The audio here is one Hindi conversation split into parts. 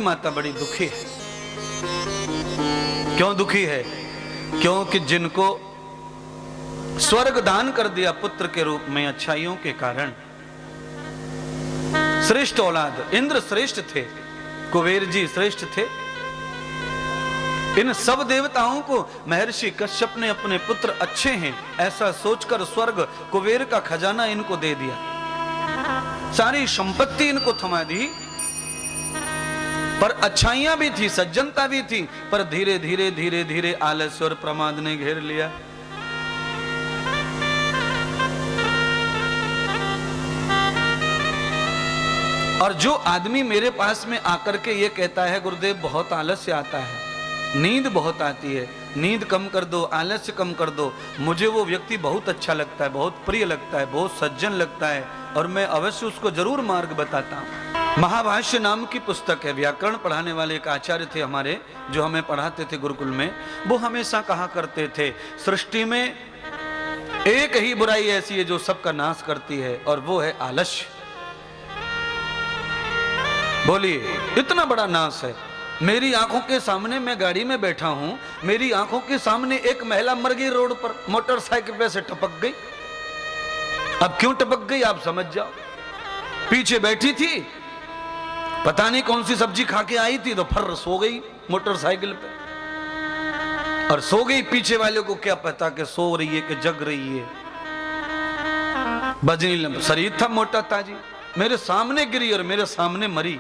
माता बड़ी दुखी है। क्यों दुखी है? क्योंकि जिनको स्वर्ग दान कर दिया पुत्र के रूप में अच्छाइयों के कारण, श्रेष्ठ औलाद, इंद्र श्रेष्ठ थे, कुबेर जी श्रेष्ठ थे, इन सब देवताओं को महर्षि कश्यप ने अपने पुत्र अच्छे हैं ऐसा सोचकर स्वर्ग कुबेर का खजाना इनको दे दिया, सारी संपत्ति इनको थमा दी। पर अच्छाइयां भी थी, सज्जनता भी थी, पर धीरे धीरे धीरे धीरे आलस्य और प्रमाद ने घेर लिया। और जो आदमी मेरे पास में आकर के ये कहता है गुरुदेव बहुत आलस्य आता है, नींद बहुत आती है, नींद कम कर दो, आलस्य कम कर दो, मुझे वो व्यक्ति बहुत अच्छा लगता है, बहुत प्रिय लगता है, बहुत सज्जन लगता है और मैं अवश्य उसको जरूर मार्ग बताता हूँ। महाभाष्य नाम की पुस्तक है, व्याकरण पढ़ाने वाले एक आचार्य थे हमारे जो हमें पढ़ाते थे गुरुकुल में, वो हमेशा कहा करते थे सृष्टि में एक ही बुराई ऐसी है जो सबका नाश करती है और वो है आलस्य। बोलिए इतना बड़ा नाश है। मेरी आंखों के सामने मैं गाड़ी में बैठा हूं, मेरी आंखों के सामने एक महिला मर गई रोड पर, मोटरसाइकिल पे से टपक गई। अब क्यों टपक गई आप समझ जाओ। पीछे बैठी थी, पता नहीं कौन सी सब्जी खा के आई थी तो फर सो गई मोटरसाइकिल पे, और सो गई। पीछे वाले को क्या पता कि सो रही है कि जग रही है। बजनी शरीर था मोटा ताजी, मेरे सामने गिरी और मेरे सामने मरी।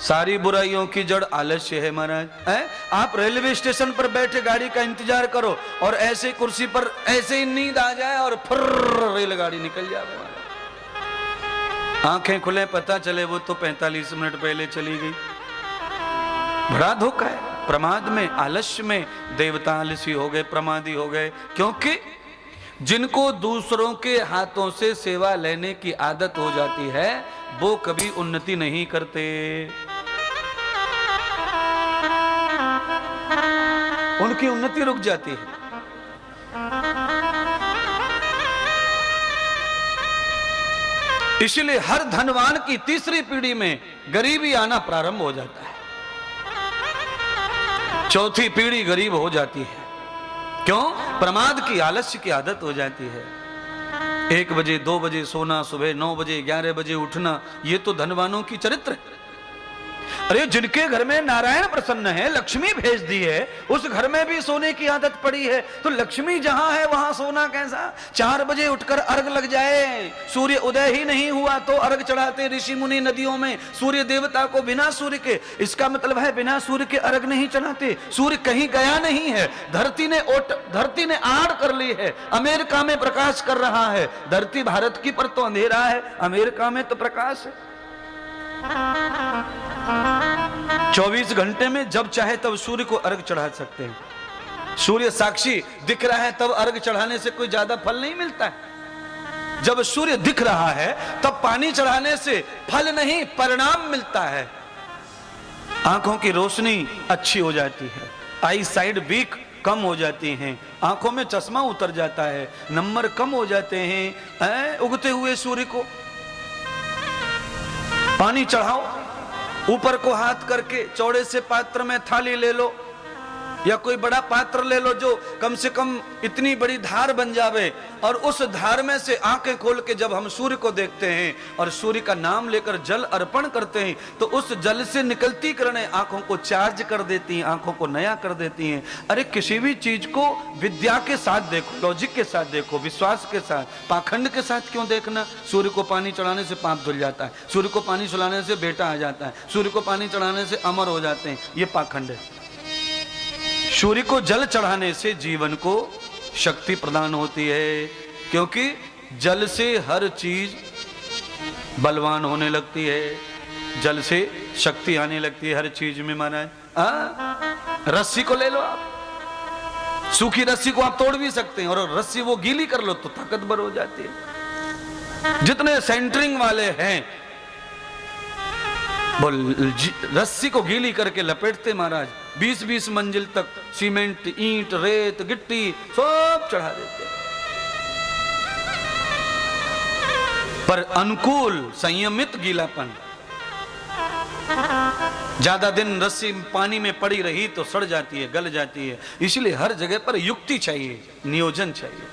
सारी बुराइयों की जड़ आलस्य है महाराज। आप रेलवे स्टेशन पर बैठे गाड़ी का इंतजार करो और ऐसे कुर्सी पर ऐसे ही नींद आ जाए और फिर रेलगाड़ी निकल जाए, आंखें खुले पता चले वो तो 45 मिनट पहले चली गई। बड़ा धोखा है प्रमाद में, आलस्य में। देवता आलसी हो गए, प्रमादी हो गए, क्योंकि जिनको दूसरों के हाथों से सेवा लेने की आदत हो जाती है वो कभी उन्नति नहीं करते। उनकी उन्नति रुक जाती है। इसलिए हर धनवान की तीसरी पीढ़ी में गरीबी आना प्रारंभ हो जाता है, चौथी पीढ़ी गरीब हो जाती है। क्यों? प्रमाद की, आलस्य की आदत हो जाती है। 1 बजे 2 बजे सोना, सुबह 9 बजे 11 बजे उठना, ये तो धनवानों की चरित्र है। अरे जिनके घर में नारायण प्रसन्न है, लक्ष्मी भेज दी है, उस घर में भी सोने की आदत पड़ी है, तो लक्ष्मी जहां है वहां सोना कैसा? 4 बजे उठकर अर्घ लग जाए, सूर्य उदय ही नहीं हुआ तो अर्घ चढ़ाते ऋषि मुनि नदियों में सूर्य देवता को बिना सूर्य के। इसका मतलब है बिना सूर्य के अर्घ नहीं चढ़ाते। सूर्य कहीं गया नहीं है, धरती ने आड़ कर ली है। अमेरिका में प्रकाश कर रहा है, धरती भारत की पर तो अंधेरा है, अमेरिका में तो प्रकाश है। 24 घंटे में जब चाहे तब सूर्य को अर्घ चढ़ा सकते हैं। सूर्य साक्षी दिख रहा है तब अर्घ चढ़ाने से कोई ज्यादा फल नहीं मिलता है। जब सूर्य दिख रहा है तब पानी चढ़ाने से फल नहीं परिणाम मिलता है। आंखों की रोशनी अच्छी हो जाती है, आई साइड वीक कम हो जाती हैं, आंखों में चश्मा उतर जाता है, नंबर कम हो जाते हैं। उगते हुए सूर्य को पानी चढ़ाओ, ऊपर को हाथ करके चौड़े से पात्र में थाली ले लो या कोई बड़ा पात्र ले लो जो कम से कम इतनी बड़ी धार बन जावे, और उस धार में से आंखें खोल के जब हम सूर्य को देखते हैं और सूर्य का नाम लेकर जल अर्पण करते हैं तो उस जल से निकलती किरणें आंखों को चार्ज कर देती हैं, आंखों को नया कर देती हैं। अरे किसी भी चीज को विद्या के साथ देखो, लॉजिक के साथ देखो, विश्वास के साथ, पाखंड के साथ क्यों देखना? सूर्य को पानी चढ़ाने से पाप धुल जाता है, सूर्य को पानी चढ़ाने से बेटा आ जाता है, सूर्य को पानी चढ़ाने से अमर हो जाते हैं, ये पाखंड है। सूर्य को जल चढ़ाने से जीवन को शक्ति प्रदान होती है, क्योंकि जल से हर चीज बलवान होने लगती है, जल से शक्ति आने लगती है हर चीज में। महाराज रस्सी को ले लो आप, सूखी रस्सी को आप तोड़ भी सकते हैं और रस्सी वो गीली कर लो तो ताकतवर हो जाती है। जितने सेंटरिंग वाले हैं वो रस्सी को गीली करके लपेटते महाराज, 20-20 मंजिल तक सीमेंट, ईंट, रेत, गिट्टी सब चढ़ा देते। पर अनुकूल संयमित गीलापन ज्यादा दिन रस्सी पानी में पड़ी रही तो सड़ जाती है, गल जाती है। इसलिए हर जगह पर युक्ति चाहिए, नियोजन चाहिए।